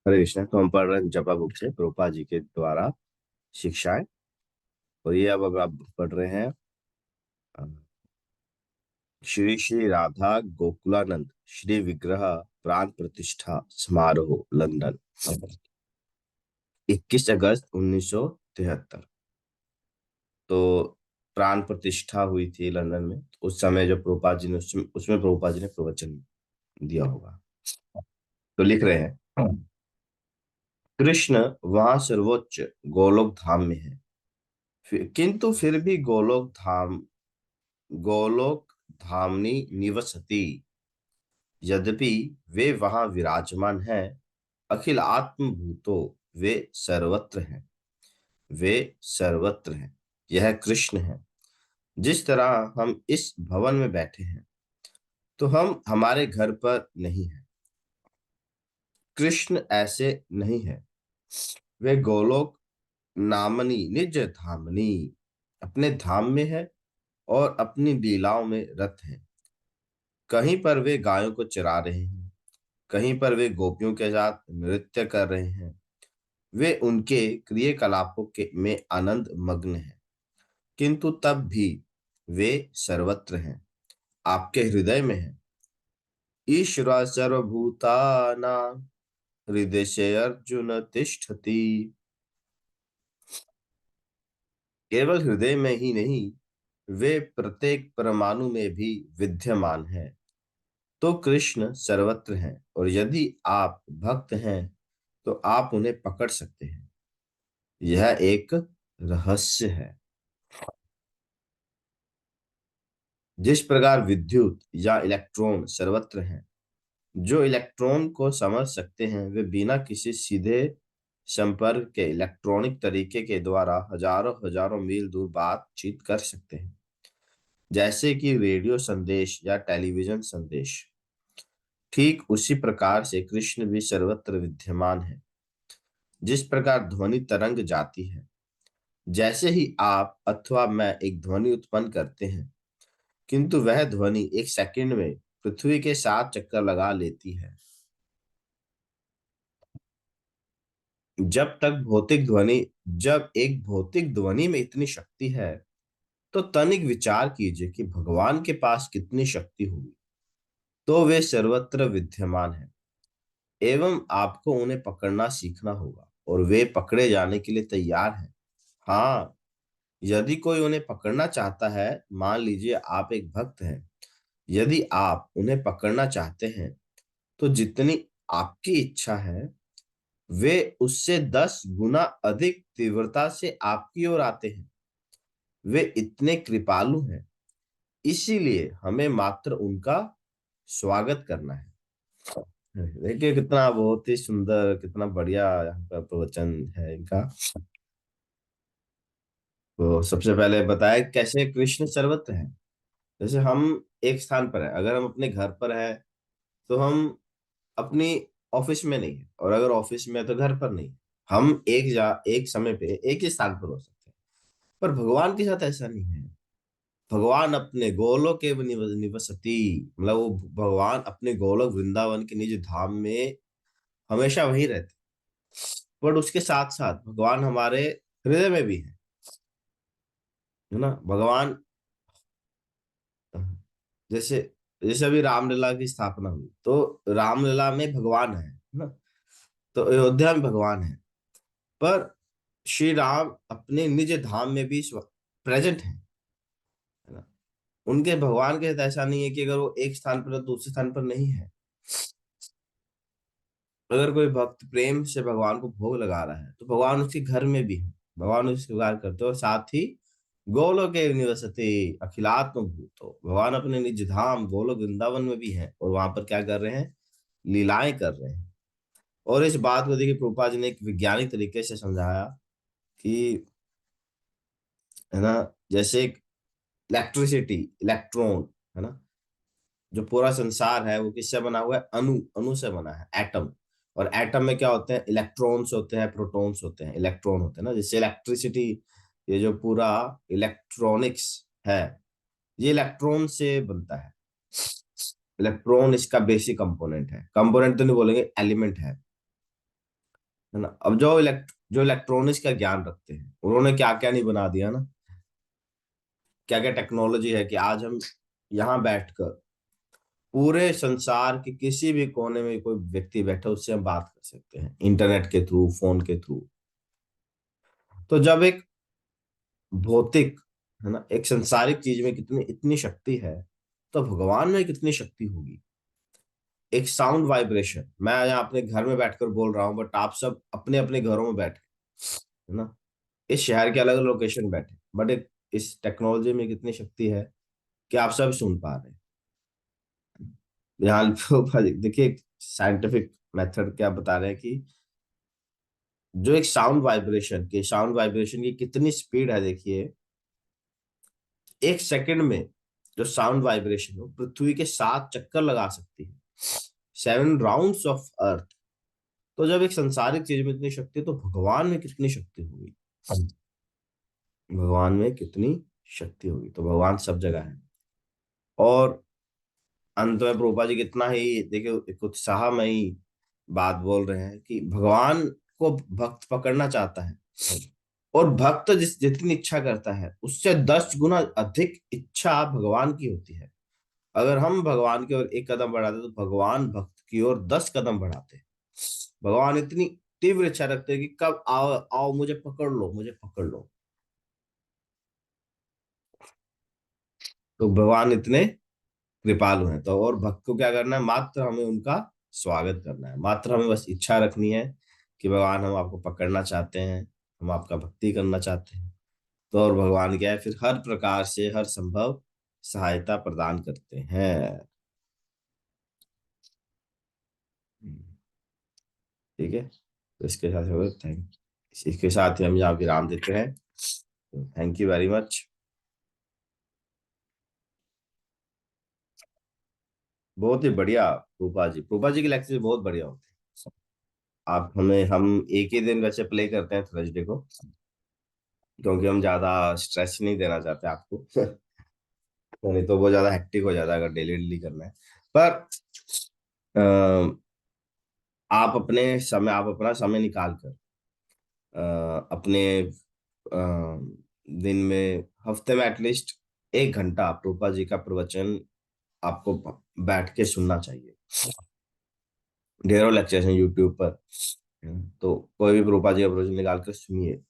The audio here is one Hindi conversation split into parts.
हरे कृष्ण। तो हम पढ़ रहे हैं जपा बुक से प्रभुपाद जी के द्वारा शिक्षाएं। और ये अब आप पढ़ रहे हैं अ, श्री श्री राधा गोकुलानंद श्री विग्रह प्राण प्रतिष्ठा समारोह लंदन 21 अगस्त 1973। तो प्राण प्रतिष्ठा हुई थी लंदन में। उस समय जो प्रभुपाद जी ने उसमें प्रभुपाद जी ने प्रवचन दिया होगा। तो लिख रहे हैं, कृष्ण वहां सर्वोच्च गोलोक धाम में है। किंतु फिर भी गोलोक धामनी निवसति। यद्यपि वे वहां विराजमान हैं, अखिल आत्मभूतो वे सर्वत्र हैं। वे सर्वत्र हैं। यह कृष्ण है। जिस तरह हम इस भवन में बैठे हैं, तो हम हमारे घर पर नहीं हैं। कृष्ण ऐसे नहीं है। वे गोलोक नामनी निज धामनी अपने धाम में है और अपनी लीलाओं में रत है। कहीं पर वे गायों को चरा रहे हैं, कहीं पर वे गोपियों के साथ नृत्य कर रहे हैं। वे उनके क्रियाकलापों के में आनंद मग्न हैं। किंतु तब भी वे सर्वत्र हैं, आपके हृदय में हैं। ईश्वर सर्वभूतानां हृदय अर्जुन तिष्ठति। केवल हृदय में ही नहीं, वे प्रत्येक परमाणु में भी विद्यमान है। तो कृष्ण सर्वत्र हैं, और यदि आप भक्त हैं तो आप उन्हें पकड़ सकते हैं। यह एक रहस्य है। जिस प्रकार विद्युत या इलेक्ट्रॉन सर्वत्र हैं, जो इलेक्ट्रॉन को समझ सकते हैं वे बिना किसी सीधे संपर्क के इलेक्ट्रॉनिक तरीके के द्वारा हजारों हजारों मील दूर बातचीत कर सकते हैं, जैसे कि रेडियो संदेश या टेलीविजन संदेश। ठीक उसी प्रकार से कृष्ण भी सर्वत्र विद्यमान है। जिस प्रकार ध्वनि तरंग जाती है, जैसे ही आप अथवा मैं एक ध्वनि उत्पन्न करते हैं, किंतु वह ध्वनि एक सेकंड में पृथ्वी के 7 चक्कर लगा लेती है। जब तक भौतिक ध्वनि जब एक भौतिक ध्वनि में इतनी शक्ति है, तो तनिक विचार कीजिए कि भगवान के पास कितनी शक्ति होगी। तो वे सर्वत्र विद्यमान है, एवं आपको उन्हें पकड़ना सीखना होगा, और वे पकड़े जाने के लिए तैयार हैं। हाँ, यदि कोई उन्हें पकड़ना चाहता है, मान लीजिए आप एक भक्त हैं, यदि आप उन्हें पकड़ना चाहते हैं, तो जितनी आपकी इच्छा है, वे उससे 10 गुना अधिक तीव्रता से आपकी ओर आते हैं। वे इतने कृपालु हैं, इसीलिए हमें मात्र उनका स्वागत करना है। देखिए कितना बहुत ही सुंदर, कितना बढ़िया यहाँ पर प्रवचन है इनका। तो सबसे पहले बताया कैसे कृष्ण सर्वत्र है। जैसे हम एक स्थान पर है, अगर हम अपने घर पर है तो हम अपनी ऑफिस में नहीं है, और अगर ऑफिस में है तो घर पर नहीं। हम एक समय पे एक ही स्थान पर हो सकते हैं। पर भगवान के साथ ऐसा नहीं है। भगवान अपने गोलोक के निवसती, मतलब वो भगवान अपने गोलोक वृंदावन के निज धाम में हमेशा वही रहते। पर उसके साथ साथ भगवान हमारे हृदय में भी है ना। भगवान जैसे जैसे अभी रामलीला की स्थापना हुई, तो रामलीला में भगवान है ना। तो अयोध्या में भगवान है, पर श्री राम अपने निज धाम में भी प्रेजेंट है ना। उनके भगवान के साथ ऐसा नहीं है कि अगर वो एक स्थान पर है तो दूसरे स्थान पर नहीं है। अगर कोई भक्त प्रेम से भगवान को भोग लगा रहा है, तो भगवान उसके घर में भी है। भगवान उसकी स्वीकार करते हैं, और साथ ही गोलोक निवसते अखिलात्म भूतो, भगवान अपने निज धाम गोलोक वृंदावन में भी है, और वहां पर क्या कर रहे हैं, लीलाएं कर रहे हैं। और इस बात को देखिए प्रभुपाद जी ने एक वैज्ञानिक तरीके से समझाया कि, है ना, जैसे एक इलेक्ट्रिसिटी, इलेक्ट्रॉन, है ना, जो पूरा संसार है वो किससे बना हुआ है, अणु अणु से बना है, एटम। और एटम में क्या होते हैं, इलेक्ट्रॉन्स होते हैं, प्रोटॉन्स होते हैं, इलेक्ट्रॉन होते हैं ना। जैसे इलेक्ट्रिसिटी, ये जो पूरा इलेक्ट्रॉनिक्स है, ये इलेक्ट्रॉन से बनता है। इलेक्ट्रॉन इसका बेसिक कंपोनेंट है, कंपोनेंट तो नहीं बोलेंगे, एलिमेंट है। है ना। अब जो इलेक्ट्रॉनिक्स का ज्ञान रखते हैं, उन्होंने क्या क्या नहीं बना दिया ना, क्या क्या टेक्नोलॉजी है कि आज हम यहाँ बैठकर पूरे संसार के किसी भी कोने में कोई व्यक्ति बैठा उससे हम बात कर सकते हैं इंटरनेट के थ्रू, फोन के थ्रू। तो जब एक भौतिक, है ना, एक संसारिक चीज में कितनी इतनी शक्ति है, तो भगवान में कितनी शक्ति होगी। एक साउंड वाइब्रेशन, मैं यहाँ अपने घर में बैठकर बोल रहा हूँ, बट आप सब अपने अपने घरों में बैठे, है ना, इस शहर के अलग अलग लोकेशन में बैठे, बट एक इस टेक्नोलॉजी में कितनी शक्ति है कि आप सब सुन पा रहे हैं। यहाँ देखिए साइंटिफिक मेथड क्या बता रहे हैं कि जो एक साउंड वाइब्रेशन की कितनी स्पीड है, देखिए 1 सेकंड में जो साउंड वाइब्रेशन हो पृथ्वी के 7 चक्कर लगा सकती है, 7 राउंड्स ऑफ अर्थ। तो जब एक संसारिक चीज में इतनी शक्ति है, तो भगवान में कितनी शक्ति होगी, भगवान में कितनी शक्ति होगी। तो भगवान सब जगह है। और अंत में प्रभुपा जी कितना ही देखिए एक उत्साहमयी बात बोल रहे हैं कि भगवान को भक्त पकड़ना चाहता है, और भक्त जितनी इच्छा करता है उससे 10 गुना अधिक इच्छा भगवान की होती है। अगर हम भगवान की ओर 1 कदम बढ़ाते तो भगवान भक्त की ओर 10 कदम बढ़ाते हैं। भगवान इतनी तीव्र इच्छा रखते हैं कि कब आओ आओ, मुझे पकड़ लो, मुझे पकड़ लो। तो भगवान इतने कृपालु हैं। तो और भक्त को क्या करना है, मात्र हमें उनका स्वागत करना है, मात्र हमें बस इच्छा रखनी है कि भगवान हम आपको पकड़ना चाहते हैं, हम आपका भक्ति करना चाहते हैं। तो और भगवान क्या है, फिर हर प्रकार से हर संभव सहायता प्रदान करते हैं। ठीक है, तो इसके साथ इसके साथ ही हम यहाँ विराम देते हैं। Thank you very much. बहुत ही बढ़िया। रूपा जी के लेक्चर बहुत बढ़िया होते हैं। आप हमें हम एक ही दिन वैसे प्ले करते हैं थर्सडे को, क्योंकि हम ज्यादा स्ट्रेस नहीं देना चाहते आपको तो नहीं तो वो ज्यादा हेक्टिक हो जाता है अगर डेली डेली करना है। पर आप अपना समय निकाल कर अपने दिन में, हफ्ते में एटलीस्ट 1 घंटा रूपा जी का प्रवचन आपको बैठ के सुनना चाहिए। ढेरों लेक्चर्स हैं यूट्यूब पर, तो कोई भी रूपा जी का प्रवचन निकाल कर सुनिए।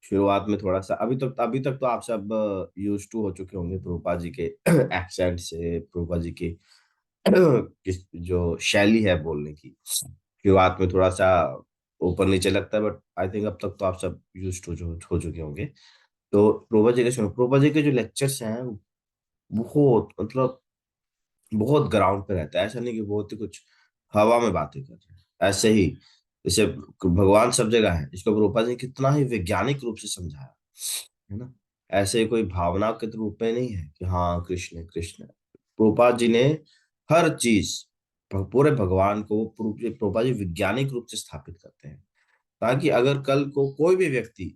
शुरुआत में थोड़ा सा, अभी तक तो आप सब यूज टू हो चुके होंगे प्रभुपा जी के एक्सेंट से, प्रभुपा जी की जो शैली है बोलने की। शुरुआत में थोड़ा सा ऊपर नीचे लगता है, बट आई थिंक अब तक तो आप सब यूज टू हो चुके होंगे। तो प्रभुपा जी के जो लेक्चर्स हैं वो बहुत मतलब बहुत ग्राउंड पे रहता है। ऐसा नहीं कि बहुत ही कुछ हवा में बातें कर रहे हैं ऐसे ही, जैसे भगवान सब जगह है, इसको प्रभुपाद ने कितना ही वैज्ञानिक रूप से समझाया, है ना। ऐसे कोई भावना के रूप में नहीं है कि हाँ कृष्ण है, कृष्ण है। प्रभुपाद जी ने हर चीज, पूरे भगवान को प्रभुपाद जी वैज्ञानिक रूप से स्थापित करते हैं, ताकि अगर कल को कोई भी व्यक्ति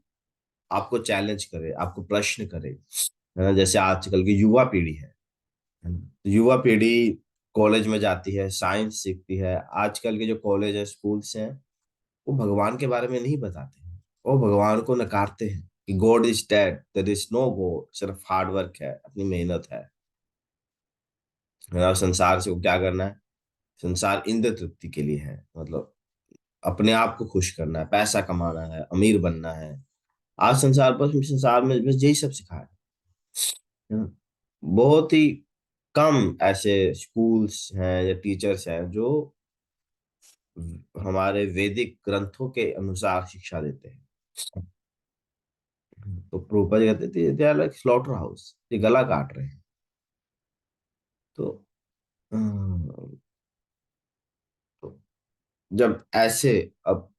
आपको चैलेंज करे, आपको प्रश्न करे, है ना, जैसे आजकल की युवा पीढ़ी है ना, तो युवा पीढ़ी कॉलेज में जाती है, साइंस सीखती है, आजकल के जो कॉलेज है, स्कूल्स हैं, वो भगवान के बारे में नहीं बताते हैं, वो भगवान को नकारते हैं कि god is dead, there is no god, सिर्फ हार्ड वर्क है, अपनी मेहनत है। और संसार से को क्या करना है, संसार इंद्र तृप्ति के लिए है, मतलब अपने आप को खुश करना है, पैसा कमाना है, अमीर बनना है। आज संसार में बस यही सब सिखाया है ना। बहुत ही कम ऐसे स्कूल्स हैं या टीचर्स हैं जो हमारे वैदिक ग्रंथों के अनुसार शिक्षा देते हैं। तो प्रभुपा जी कहते थे they are like slaughter house, ये गला काट रहे हैं। तो अम, तो जब ऐसे, अब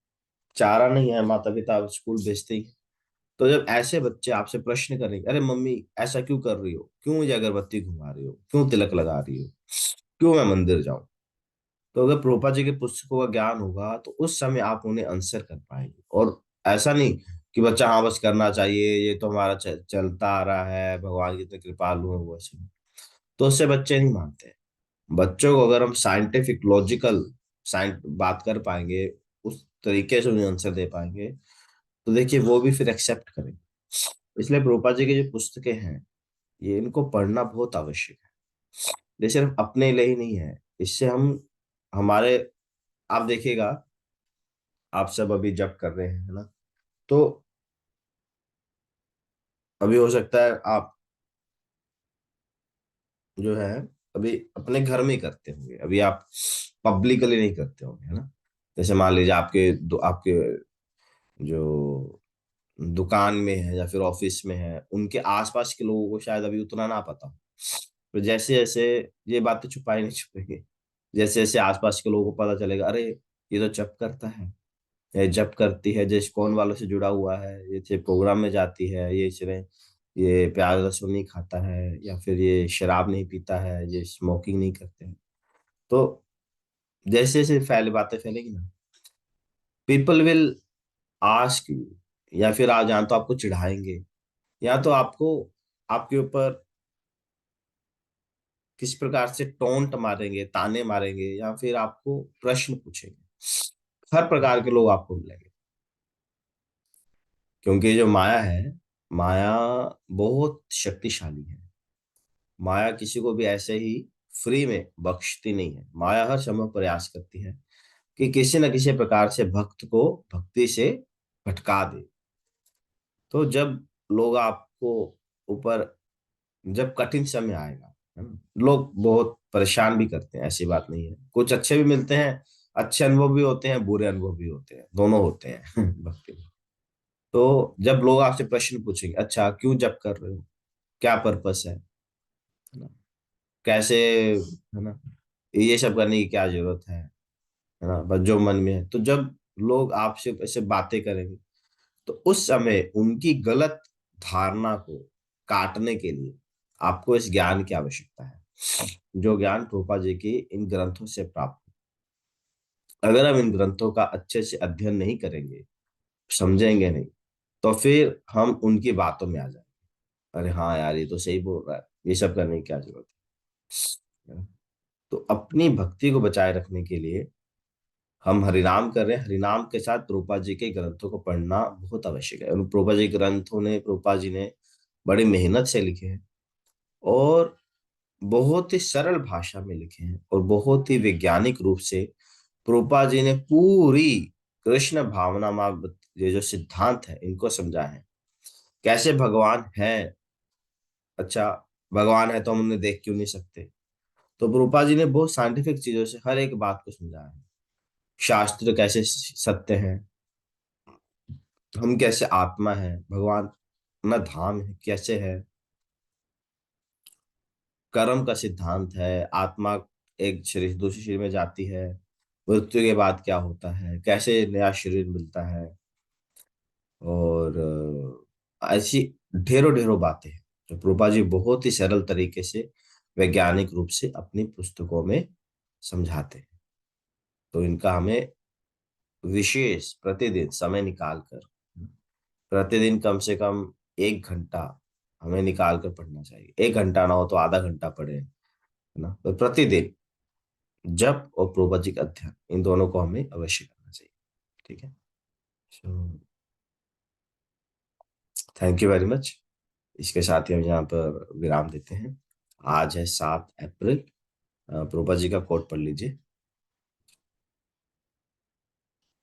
चारा नहीं है, माता पिता स्कूल भेजते ही हैं। तो जब ऐसे बच्चे आपसे प्रश्न करेंगे, अरे मम्मी ऐसा क्यों कर रही हो, क्यों मुझे अगरबत्ती घुमा रही हो, क्यों तिलक लगा रही हो, क्यों मैं मंदिर जाऊं, तो अगर प्रभुपा जी के पुस्तकों का ज्ञान होगा तो उस समय आप उन्हें आंसर कर पाएंगे। और ऐसा नहीं कि बच्चा हाँ बस करना चाहिए, ये तो हमारा चलता आ रहा है, भगवान की इतने कृपालु है, वो ऐसे नहीं। तो उससे बच्चे नहीं मानते। बच्चों को अगर हम साइंटिफिक लॉजिकल साइंस बात कर पाएंगे, उस तरीके से उन्हें आंसर दे पाएंगे, तो देखिए वो भी फिर एक्सेप्ट करेंगे। इसलिए प्रोपा जी की जो पुस्तकें हैं, ये इनको पढ़ना बहुत आवश्यक है। ये सिर्फ अपने लिए ही नहीं है, इससे हम हमारे, आप देखिएगा, आप सब अभी जब कर रहे हैं, है ना, तो अभी हो सकता है आप जो है अभी अपने घर में ही करते होंगे, अभी आप पब्लिकली नहीं करते होंगे, है ना। जैसे मान लीजिए आपके जो दुकान में है या फिर ऑफिस में है, उनके आसपास के लोगों को शायद अभी उतना ना पता हो। तो जैसे जैसे ये बातें छुपाई नहीं छुपेंगे, जैसे जैसे आसपास के लोगों को पता चलेगा, अरे ये तो जब करता है, ये जब करती है, जैसे कौन वालों से जुड़ा हुआ है, ये प्रोग्राम में जाती है, ये प्याज लहसुन नहीं खाता है, या फिर ये शराब नहीं पीता है, ये स्मोकिंग नहीं करते हैं। तो जैसे जैसे बातें फैलेगी ना, पीपल विल आस्क यू, या फिर आज या तो आपको चिढ़ाएंगे, या तो आपको आपके ऊपर किस प्रकार से टोंट मारेंगे, ताने मारेंगे, या फिर आपको प्रश्न पूछेंगे। हर प्रकार के लोग आपको मिलेंगे, क्योंकि जो माया है, माया बहुत शक्तिशाली है। माया किसी को भी ऐसे ही फ्री में बख्शती नहीं है। माया हर समय प्रयास करती है कि किसी न किसी प्रकार से भक्त को भक्ति से भटका दे। तो जब लोग आपको ऊपर, जब कठिन समय आएगा, है ना, लोग बहुत परेशान भी करते हैं, ऐसी बात नहीं है, कुछ अच्छे भी मिलते हैं, अच्छे अनुभव भी होते हैं, बुरे अनुभव भी होते हैं, दोनों होते हैं भक्ति में। तो जब लोग आपसे प्रश्न पूछेंगे, अच्छा क्यों जब कर रहे हो, क्या पर्पस है ना, कैसे, है ना, ये सब करने की क्या जरूरत है ना, बस जो मन में है। तो जब लोग आपसे ऐसे बातें करेंगे, तो उस समय उनकी गलत धारणा को काटने के लिए आपको इस ज्ञान की आवश्यकता है, जो ज्ञान रूपा जी की इन ग्रंथों से प्राप्त है। अगर हम इन ग्रंथों का अच्छे से अध्ययन नहीं करेंगे, समझेंगे नहीं, तो फिर हम उनकी बातों में आ जाएंगे, अरे हाँ यार, ये तो सही बोल रहा है, ये सब करने की क्या जरूरत है। तो अपनी भक्ति को बचाए रखने के लिए हम हरिनाम कर रहे हैं, हरिनाम के साथ प्रोपा जी के ग्रंथों को पढ़ना बहुत आवश्यक है। उन प्रोपा जी ग्रंथों ने, प्रोपा जी ने बड़ी मेहनत से लिखे हैं, और बहुत ही सरल भाषा में लिखे हैं, और बहुत ही वैज्ञानिक रूप से प्रोपा जी ने पूरी कृष्ण भावना मार्ग, ये जो सिद्धांत है, इनको समझा है। कैसे भगवान है, अच्छा भगवान है तो हम उन्हें देख क्यों नहीं सकते। तो प्रोपा जी ने बहुत साइंटिफिक चीजों से हर एक बात को समझाया है। शास्त्र कैसे सत्य है, हम कैसे आत्मा है, भगवान अपना धाम है कैसे है, कर्म का सिद्धांत है, आत्मा एक शरीर से दूसरे शरीर में जाती है, मृत्यु के बाद क्या होता है, कैसे नया शरीर मिलता है, और ऐसी ढेरों ढेरों बातें हैं जो प्रोपा जी बहुत ही सरल तरीके से वैज्ञानिक रूप से अपनी पुस्तकों में समझाते हैं। तो इनका हमें विशेष प्रतिदिन समय निकाल कर, प्रतिदिन कम से कम 1 घंटा हमें निकाल कर पढ़ना चाहिए। 1 घंटा ना हो तो आधा घंटा पढ़े, है ना, तो प्रतिदिन जप और प्रोपजीक अध्ययन, इन दोनों को हमें अवश्य करना चाहिए। ठीक है, so thank you very much. इसके साथ ही हम यहाँ पर विराम देते हैं। आज है 7 अप्रैल। प्रोपा जी का कोट पढ़ लीजिए।